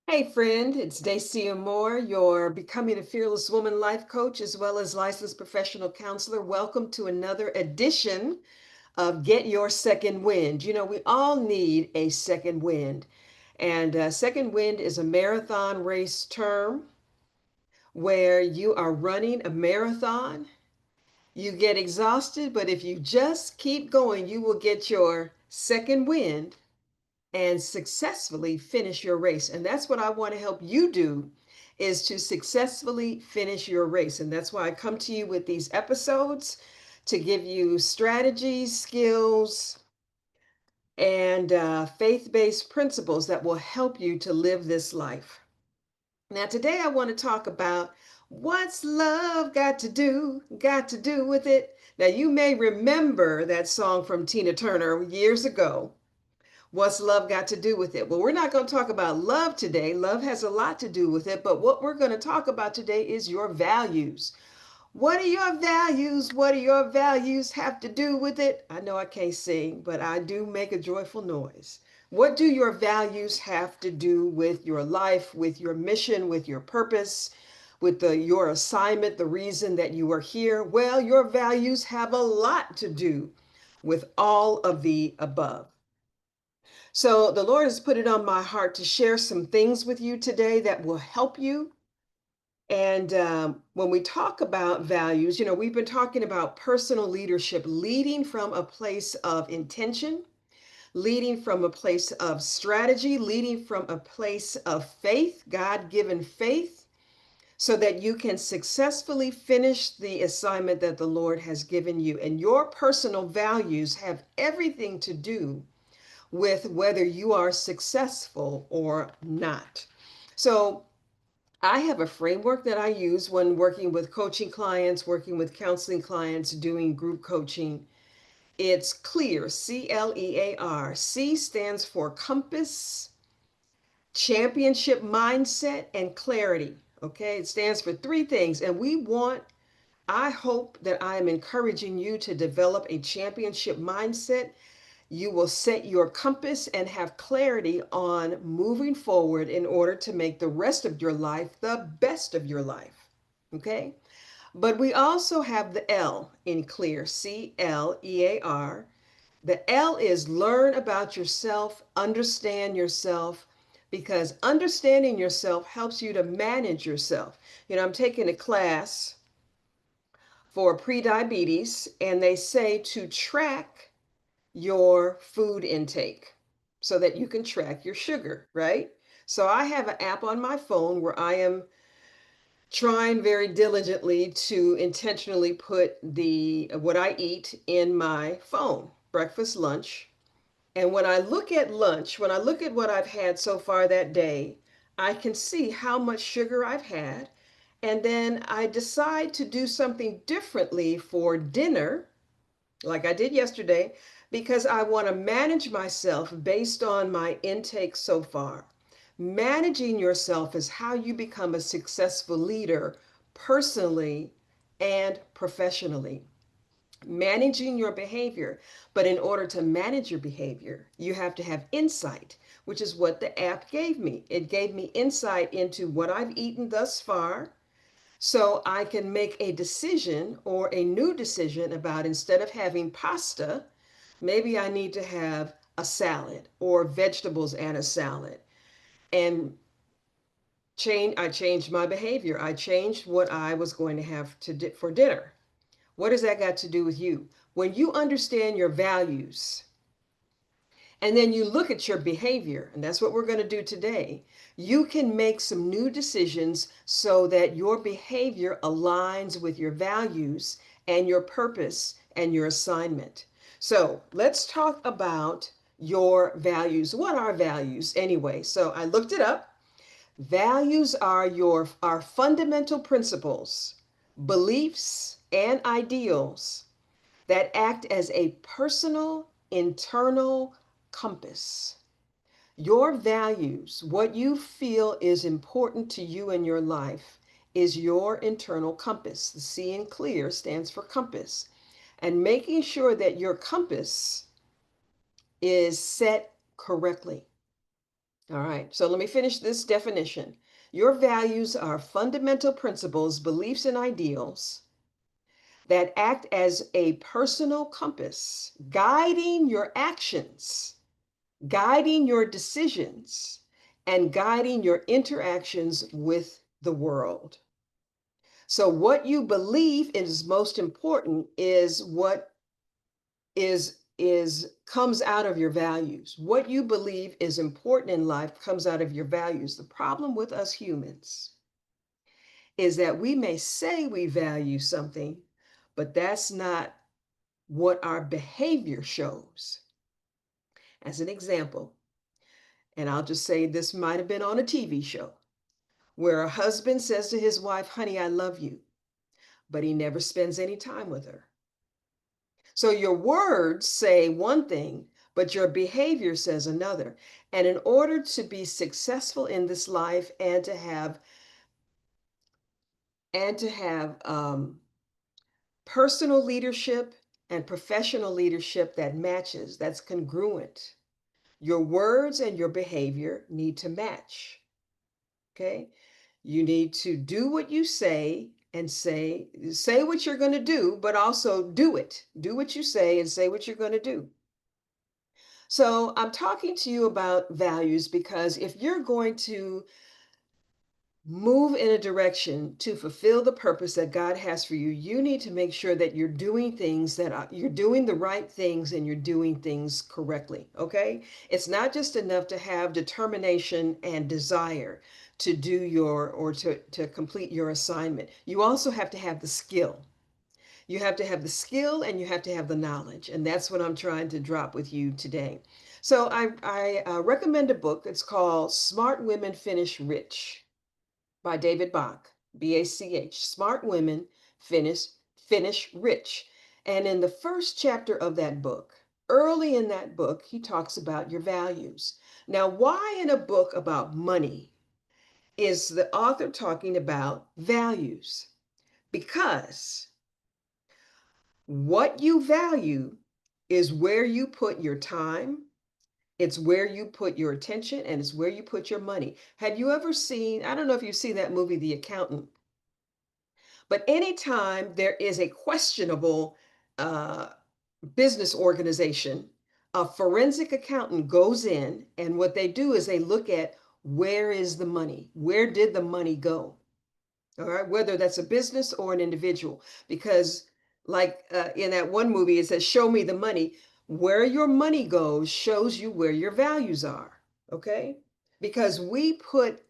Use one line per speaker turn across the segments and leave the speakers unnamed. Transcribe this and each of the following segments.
Hey friend, it's Dacia Moore, your Becoming a Fearless Woman life coach as well as licensed professional counselor. Welcome to another edition of Get Your Second Wind. You know, we all need a second wind. And second wind is a marathon race term where you are running a marathon. You get exhausted, but if you just keep going, you will get your second wind and successfully finish your race. And that's what I want to help you do is to successfully finish your race. And that's why I come to you with these episodes to give you strategies, skills, and faith-based principles that will help you to live this life. Now, today I want to talk about what's love got to do with it. Now, you may remember that song from Tina Turner years ago. What's love got to do with it? Well, we're not going to talk about love today. Love has a lot to do with it. But what we're going to talk about today is your values. What are your values? What do your values have to do with it? I know I can't sing, but I do make a joyful noise. What do your values have to do with your life, with your mission, with your purpose, with your assignment, the reason that you are here? Well, your values have a lot to do with all of the above. So the Lord has put it on my heart to share some things with you today that will help you. And when we talk about values, you know, we've been talking about personal leadership, leading from a place of intention, leading from a place of strategy, leading from a place of faith, God-given faith, so that you can successfully finish the assignment that the Lord has given you. And your personal values have everything to do with whether you are successful or not. So, I have a framework that I use when working with coaching clients, working with counseling clients, doing group coaching. It's CLEAR, CLEAR. C stands for compass, championship mindset, and clarity. Okay, it stands for three things. And I hope that I am encouraging you to develop a championship mindset. You will set your compass and have clarity on moving forward in order to make the rest of your life the best of your life. Okay? But we also have the L in clear, CLEAR. The L is learn about yourself, understand yourself, because understanding yourself helps you to manage yourself. You know, I'm taking a class for prediabetes, and they say to track your food intake so that you can track your sugar, right? So I have an app on my phone where I am trying very diligently to intentionally put the what I eat in my phone, breakfast, lunch. And when I look at lunch, when I look at what I've had so far that day, I can see how much sugar I've had. And then I decide to do something differently for dinner like I did yesterday, because I want to manage myself based on my intake so far. Managing yourself is how you become a successful leader personally and professionally. Managing your behavior. But in order to manage your behavior, you have to have insight, which is what the app gave me. It gave me insight into what I've eaten thus far, so I can make a decision or a new decision about instead of having pasta, maybe I need to have a salad or vegetables and a salad. And I changed my behavior. I changed what I was going to have for dinner. What has that got to do with you? When you understand your values, and then you look at your behavior, and that's what we're going to do today. You can make some new decisions so that your behavior aligns with your values and your purpose and your assignment. So let's talk about your values. What are values anyway? So I looked it up. Values are our fundamental principles, beliefs, and ideals that act as a personal internal compass. Your values, what you feel is important to you in your life, is your internal compass. The C in clear stands for compass. And making sure that your compass is set correctly. All right, so let me finish this definition. Your values are fundamental principles, beliefs, and ideals that act as a personal compass, guiding your actions, guiding your decisions, and guiding your interactions with the world. So, what you believe is most important is what is comes out of your values. What you believe is important in life comes out of your values. The problem with us humans is that we may say we value something, but that's not what our behavior shows. As an example, and I'll just say this might have been on a TV show where a husband says to his wife, "Honey, I love you," but he never spends any time with her. So your words say one thing, but your behavior says another. And in order to be successful in this life and to have personal leadership and professional leadership that matches, that's congruent, your words and your behavior need to match. Okay? You need to do what you say and say what you're going to do, but also do it. Do what you say and say what you're going to do. So, I'm talking to you about values because if you're going to move in a direction to fulfill the purpose that God has for you, you need to make sure that you're doing things you're doing the right things and you're doing things correctly. Okay. It's not just enough to have determination and desire to do to complete your assignment. You also have to have the skill. You have to have the skill and you have to have the knowledge. And that's what I'm trying to drop with you today. So I recommend a book. It's called Smart Women Finish Rich by David Bach, B-A-C-H. Smart Women Finish Rich. And in the first chapter of that book, early in that book, he talks about your values. Now, why in a book about money is the author talking about values? Because what you value is where you put your time, it's where you put your attention, and it's where you put your money. Have you ever seen, I don't know if you've seen that movie, The Accountant, but anytime there is a questionable uh, business organization, a forensic accountant goes in, and what they do is they look at where is the money? Where did the money go? All right, whether that's a business or an individual, because like in that one movie, it says, "Show me the money." Where your money goes shows you where your values are. Okay, because we put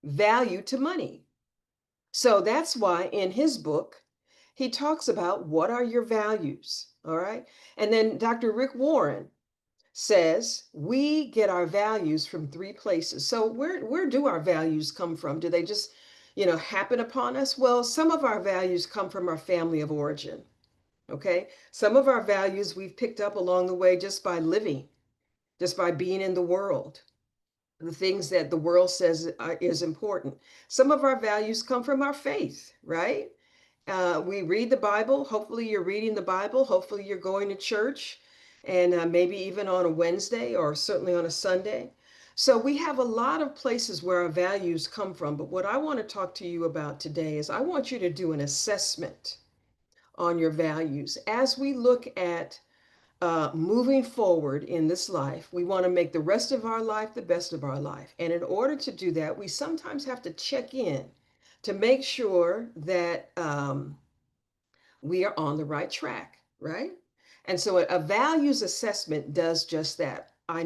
value to money. So that's why in his book, he talks about what are your values. All right, and then Dr. Rick Warren says we get our values from three places. So where do our values come from? Do they just, happen upon us? Well, some of our values come from our family of origin. Okay? Some of our values we've picked up along the way just by living, just by being in the world. The things that the world says is important. Some of our values come from our faith, right? We read the Bible. Hopefully, you're reading the Bible. Hopefully, you're going to church and maybe even on a Wednesday or certainly on a Sunday. So, we have a lot of places where our values come from. But what I want to talk to you about today is I want you to do an assessment on your values. As we look at moving forward in this life, we want to make the rest of our life the best of our life. And in order to do that, we sometimes have to check in to make sure that we are on the right track, right? And so a values assessment does just that. I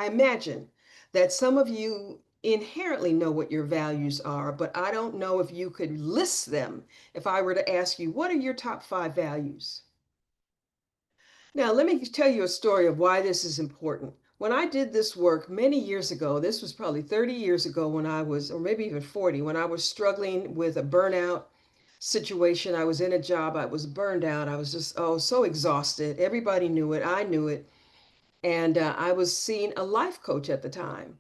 imagine that some of you inherently know what your values are, but I don't know if you could list them if I were to ask you, what are your top 5 values? Now, let me tell you a story of why this is important. When I did this work many years ago, this was probably 30 years ago when I was, or maybe even 40, when I was struggling with a burnout situation. I was in a job, I was burned out. I was just, oh, so exhausted. Everybody knew it. I knew it. And I was seeing a life coach at the time.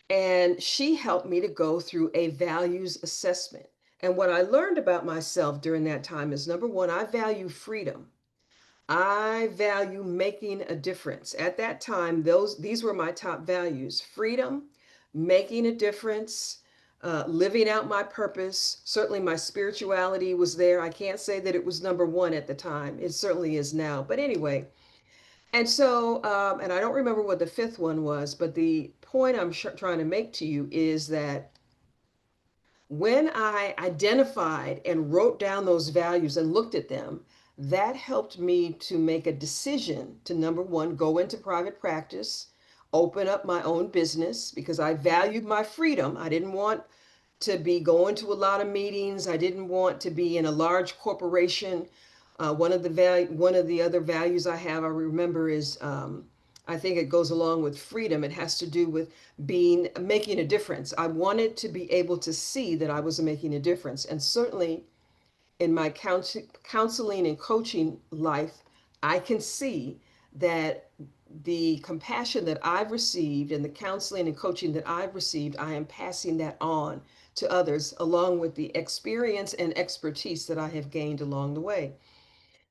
And she helped me to go through a values assessment. And what I learned about myself during that time is number one, I value freedom. I value making a difference. At that time, these were my top values: freedom, making a difference, living out my purpose. Certainly, my spirituality was there. I can't say that it was number one at the time. It certainly is now. But anyway, and so, and I don't remember what the fifth one was, but the point I'm trying to make to you is that when I identified and wrote down those values and looked at them, that helped me to make a decision to, number one, go into private practice, open up my own business because I valued my freedom. I didn't want to be going to a lot of meetings. I didn't want to be in a large corporation. One of the other values I have, I remember, is I think it goes along with freedom. It has to do with making a difference. I wanted to be able to see that I was making a difference, and certainly in my counseling and coaching life, I can see that the compassion that I've received and the counseling and coaching that I've received, I am passing that on to others, along with the experience and expertise that I have gained along the way.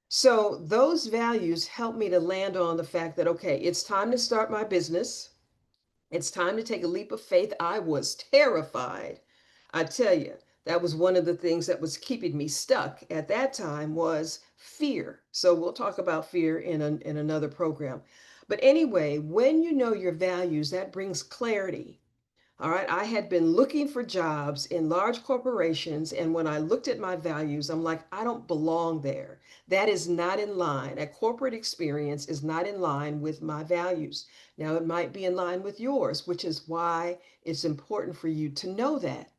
So those values help me to land on the fact that, okay, it's time to start my business. It's time to take a leap of faith. I was terrified. I tell you, that was one of the things that was keeping me stuck at that time was fear. So we'll talk about fear in another program. But anyway, when you know your values, that brings clarity. All right, I had been looking for jobs in large corporations, and when I looked at my values, I'm like, I don't belong there. That is not in line. A corporate experience is not in line with my values. Now, it might be in line with yours, which is why it's important for you to know that.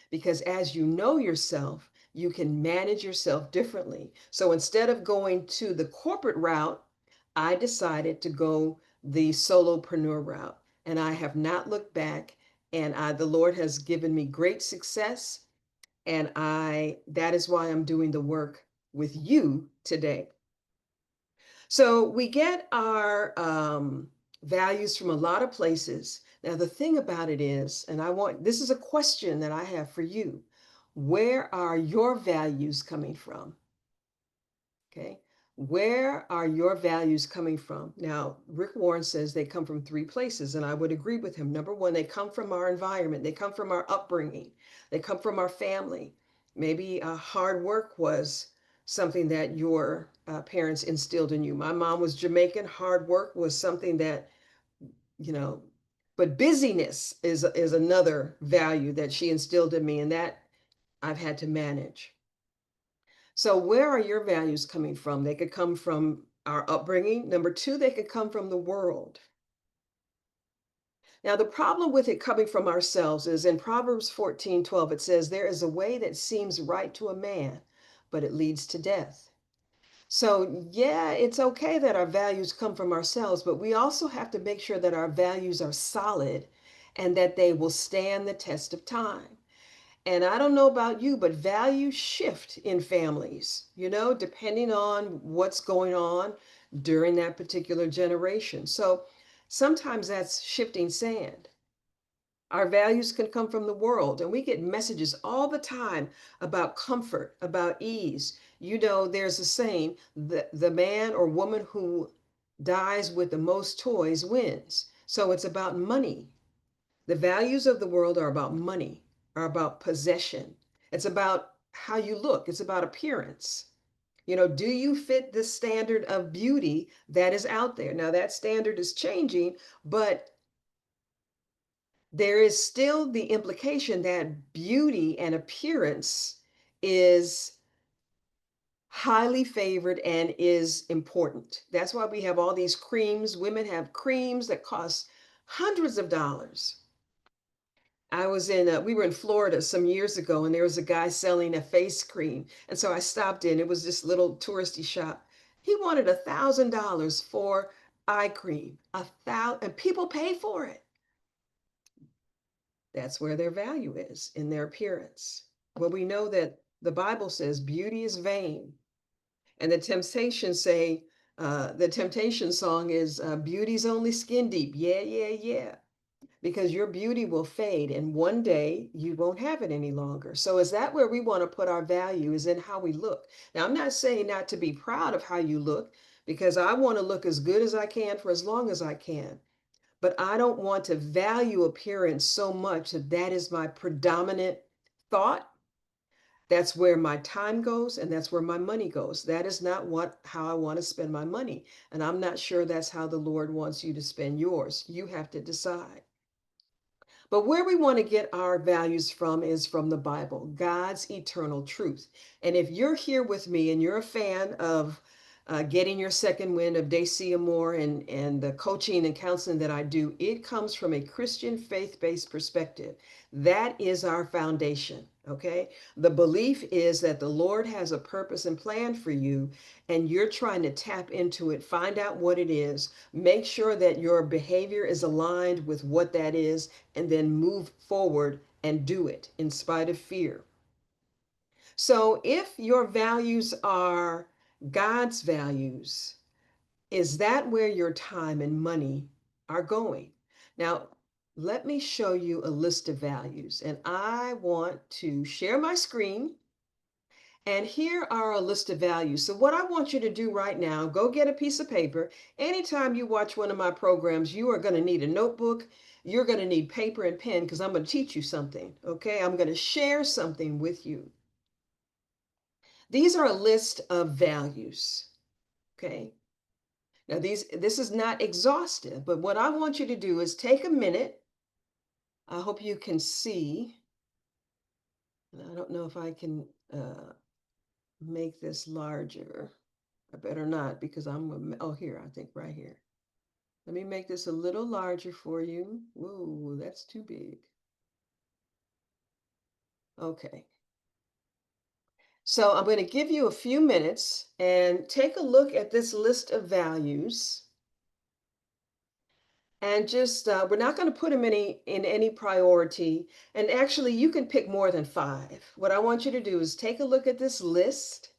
Because as you know yourself, you can manage yourself differently. So instead of going to the corporate route, I decided to go the solopreneur route, and I have not looked back. And the Lord has given me great success, and I that is why I'm doing the work with you today. So we get our values from a lot of places. Now the thing about it is, and this is a question that I have for you: where are your values coming from? Okay. Where are your values coming from? Now, Rick Warren says they come from three places, and I would agree with him. Number one, they come from our environment, they come from our upbringing, they come from our family. Maybe hard work was something that your parents instilled in you. My mom was Jamaican. Hard work was something that, you know, but busyness is another value that she instilled in me, and that I've had to manage. So, where are your values coming from? They could come from our upbringing. Number two, they could come from the world. Now, the problem with it coming from ourselves is in Proverbs 14:12, it says, there is a way that seems right to a man, but it leads to death. So, yeah, it's okay that our values come from ourselves, but we also have to make sure that our values are solid and that they will stand the test of time. And I don't know about you, but values shift in families, depending on what's going on during that particular generation. So sometimes that's shifting sand. Our values can come from the world, and we get messages all the time about comfort, about ease. There's a saying that the man or woman who dies with the most toys wins. So it's about money. The values of the world are about money, are about possession. It's about how you look, it's about appearance. Do you fit the standard of beauty that is out there? Now, that standard is changing, but there is still the implication that beauty and appearance is highly favored and is important. That's why we have all these creams. Women have creams that cost hundreds of dollars. We were in Florida some years ago, and there was a guy selling a face cream. And so I stopped in. It was this little touristy shop. He wanted $1,000 for eye cream, and people pay for it. That's where their value is, in their appearance. Well, we know that the Bible says beauty is vain. And the temptation song is beauty's only skin deep. Yeah, yeah, yeah, because your beauty will fade and one day you won't have it any longer. So is that where we want to put our value, is in how we look? Now, I'm not saying not to be proud of how you look, because I want to look as good as I can for as long as I can. But I don't want to value appearance so much that that is my predominant thought. That's where my time goes and that's where my money goes. That is not what how I want to spend my money. And I'm not sure that's how the Lord wants you to spend yours. You have to decide. But where we want to get our values from is from the Bible, God's eternal truth. And if you're here with me and you're a fan of getting your second wind of Dacia Moore and the coaching and counseling that I do, it comes from a Christian faith-based perspective. That is our foundation. Okay. The belief is that the Lord has a purpose and plan for you, and you're trying to tap into it, find out what it is, make sure that your behavior is aligned with what that is, and then move forward and do it in spite of fear. So if your values are God's values, is that where your time and money are going? Now, let me show you a list of values, and I want to share my screen. And here are a list of values. So what I want you to do right now, go get a piece of paper. Anytime you watch one of my programs, you are going to need a notebook. You're going to need paper and pen because I'm going to teach you something. Okay. I'm going to share something with you. These are a list of values. Okay. Now this is not exhaustive, but what I want you to do is take a minute. I hope you can see. I don't know if I can make this larger. I better not because oh, here, I think right here. Let me make this a little larger for you. Whoa, that's too big. Okay. So I'm going to give you a few minutes and take a look at this list of values. And just, we're not going to put them in any priority. And actually, you can pick more than 5. What I want you to do is take a look at this list.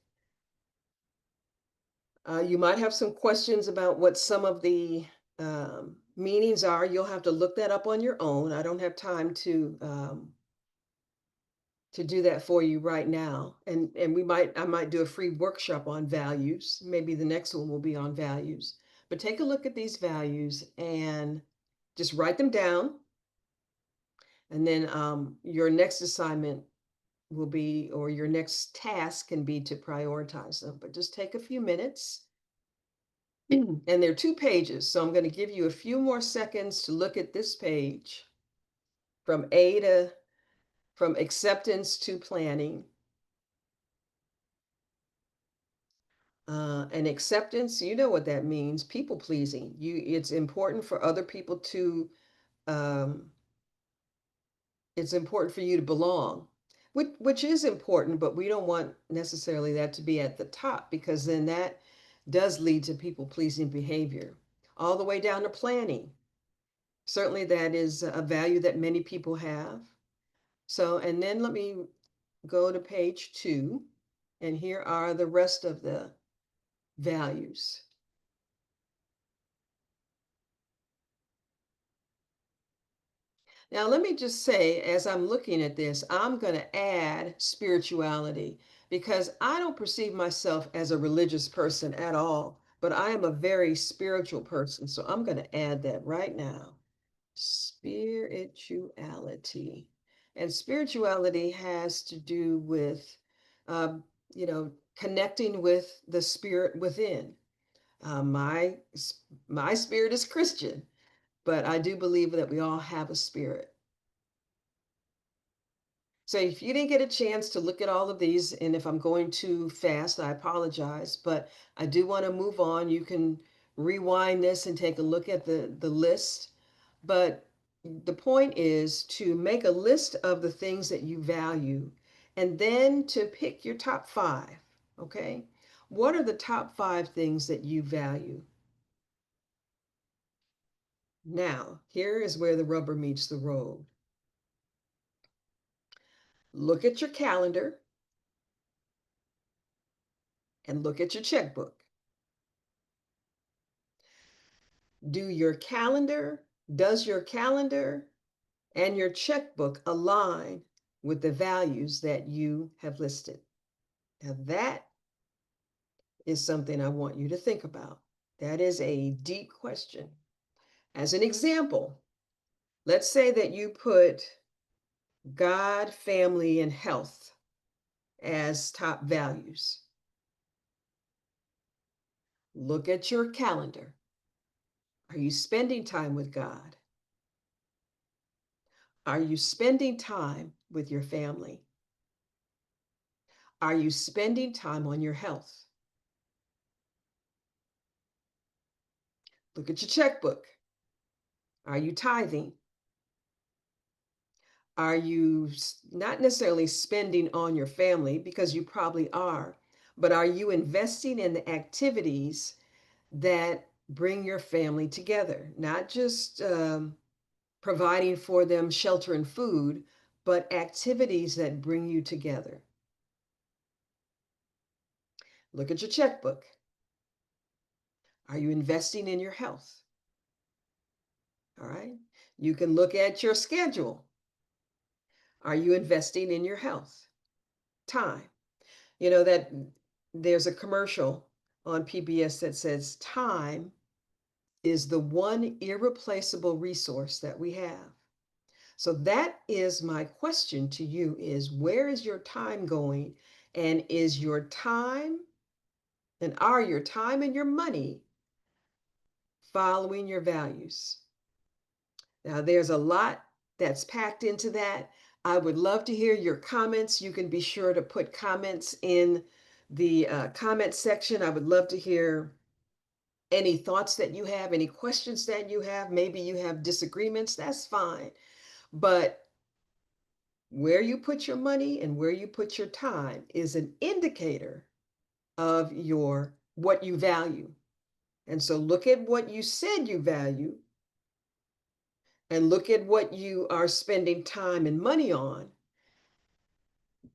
You might have some questions about what some of the meanings are. You'll have to look that up on your own. I don't have time to do that for you right now. And I might do a free workshop on values. Maybe the next one will be on values. But take a look at these values and just write them down. And then your next assignment will be, or your next task can be to prioritize them. But just take a few minutes. And there are 2 pages, so I'm going to give you a few more seconds to look at this page from acceptance to planning. And acceptance, you know what that means, people pleasing. It's important for other people to, um, it's important for you to belong, which is important, but we don't want necessarily that to be at the top because then that does lead to people pleasing behavior. All the way down to planning. Certainly that is a value that many people have. So, and then let me go to page 2, and here are the rest of the values. Now, let me just say, as I'm looking at this, I'm going to add spirituality because I don't perceive myself as a religious person at all, but I am a very spiritual person. So I'm going to add that right now. Spirituality. And spirituality has to do with, um, connecting with the spirit within. Uh, my my spirit is Christian, but I do believe that we all have a spirit. So if you didn't get a chance to look at all of these, and if I'm going too fast, I apologize, but I do want to move on. You can rewind this and take a look at the list. But the point is to make a list of the things that you value and then to pick your top 5. Okay. What are the top 5 things that you value? Now, here is where the rubber meets the road. Look at your calendar and look at your checkbook. Does your calendar and your checkbook align with the values that you have listed? Now that is something I want you to think about. That is a deep question. As an example, let's say that you put God, family, and health as top values. Look at your calendar. Are you spending time with God? Are you spending time with your family? Are you spending time on your health? Look at your checkbook. Are you tithing? Are you not necessarily spending on your family, because you probably are, but are you investing in the activities that bring your family together? Not just providing for them shelter and food, but activities that bring you together. Look at your checkbook. Are you investing in your health? All right. You can look at your schedule. Are you investing in your health? Time. You know that there's a commercial on PBS that says time is the one irreplaceable resource that we have. So that is my question to you, is where is your time going? And is your time and are your time and your money following your values? Now, there's a lot that's packed into that. I would love to hear your comments. You can be sure to put comments in the comment section. I would love to hear any thoughts that you have, any questions that you have. Maybe you have disagreements. That's fine. But where you put your money and where you put your time is an indicator of your what you value. And so look at what you said you value and look at what you are spending time and money on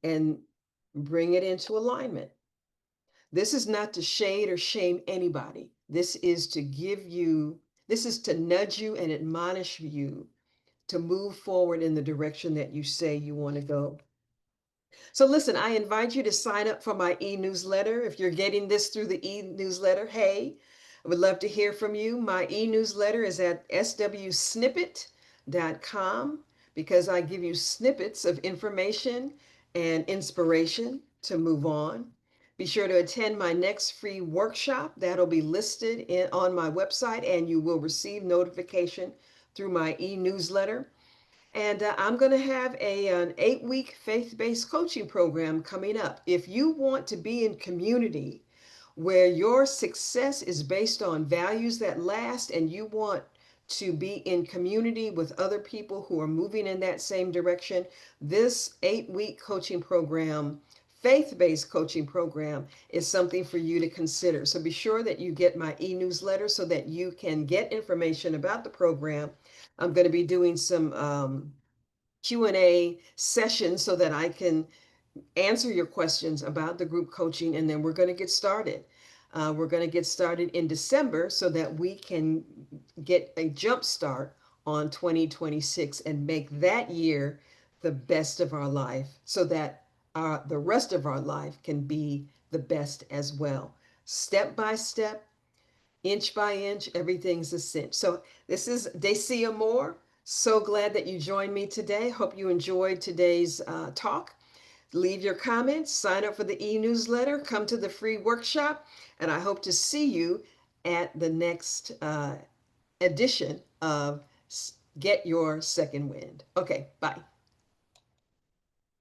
and bring it into alignment. This is not to shade or shame anybody. This is to give you, this is to nudge you and admonish you to move forward in the direction that you say you want to go. So listen, I invite you to sign up for my e-newsletter. If you're getting this through the e-newsletter, hey, I would love to hear from you. My e-newsletter is at swsnippet.com, because I give you snippets of information and inspiration to move on. Be sure to attend my next free workshop. That'll be listed on my website, and you will receive notification through my e-newsletter. And I'm going to have an 8-week faith-based coaching program coming up. If you want to be in community where your success is based on values that last, and you want to be in community with other people who are moving in that same direction, this 8-week coaching program, faith-based coaching program, is something for you to consider. So be sure that you get my e-newsletter so that you can get information about the program. I'm going to be doing some Q&A sessions so that I can answer your questions about the group coaching, and then we're going to get started. We're going to get started in December so that we can get a jump start on 2026 and make that year the best of our life, so that the rest of our life can be the best as well. Step by step, inch by inch, everything's a cinch. So this is Dacia Moore. So glad that you joined me today. Hope you enjoyed today's talk. Leave your comments, sign up for the e-newsletter, come to the free workshop, and I hope to see you at the next edition of Get Your Second Wind. Okay, bye.